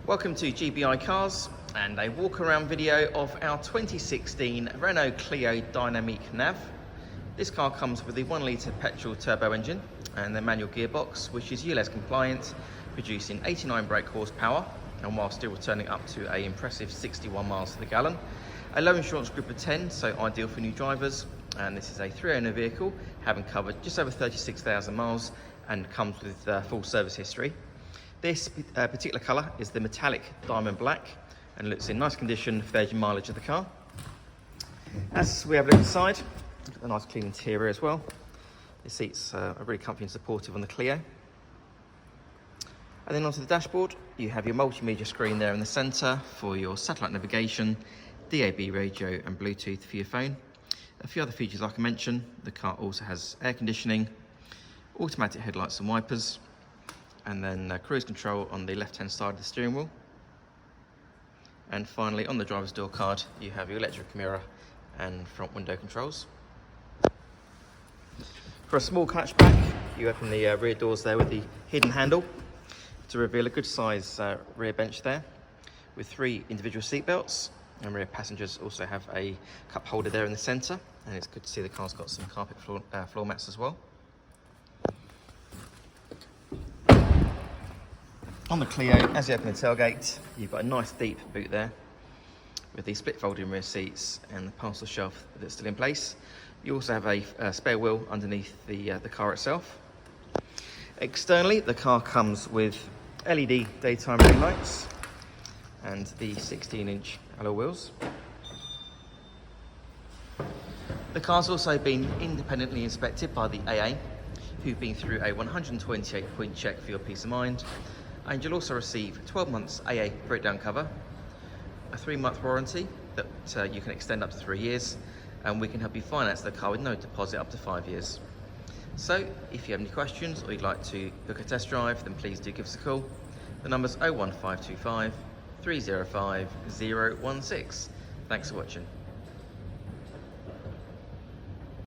Welcome to GBI Cars and a walk around video of our 2016 Renault Clio Dynamiq Nav. This car comes with the 1 litre petrol turbo engine and the manual gearbox, which is ULEZ compliant, producing 89 brake horsepower and while still returning up to an impressive 61 miles to the gallon. A low insurance group of 10, so ideal for new drivers, and this is a 3-owner vehicle having covered just over 36,000 miles and comes with full service history. This particular colour is the metallic diamond black and looks in nice condition for the age and mileage of the car. As we have a look inside, a nice clean interior as well. The seats are really comfy and supportive on the Clio. And then onto the dashboard, you have your multimedia screen there in the centre for your satellite navigation, DAB radio and Bluetooth for your phone. A few other features like I mentioned, the car also has air conditioning, automatic headlights and wipers, and then cruise control on the left-hand side of the steering wheel. And finally, on the driver's door card, you have your electric mirror and front window controls. For a small hatchback, you open the rear doors there with the hidden handle to reveal a good size rear bench there with 3 individual seat belts, and rear passengers also have a cup holder there in the centre, and it's good to see the car's got some carpet floor mats as well. On the Clio, as you open the tailgate, you've got a nice deep boot there with the split folding rear seats and the parcel shelf that's still in place. You also have a spare wheel underneath the car itself. Externally, the car comes with LED daytime running lights and the 16-inch alloy wheels. The car's also been independently inspected by the AA, who've been through a 128-point check for your peace of mind. And you'll also receive 12 months AA breakdown cover, a 3-month warranty that you can extend up to 3 years, and we can help you finance the car with no deposit up to 5 years. So if you have any questions or you'd like to book a test drive, then please do give us a call. The number's 01525 305 016. Thanks for watching.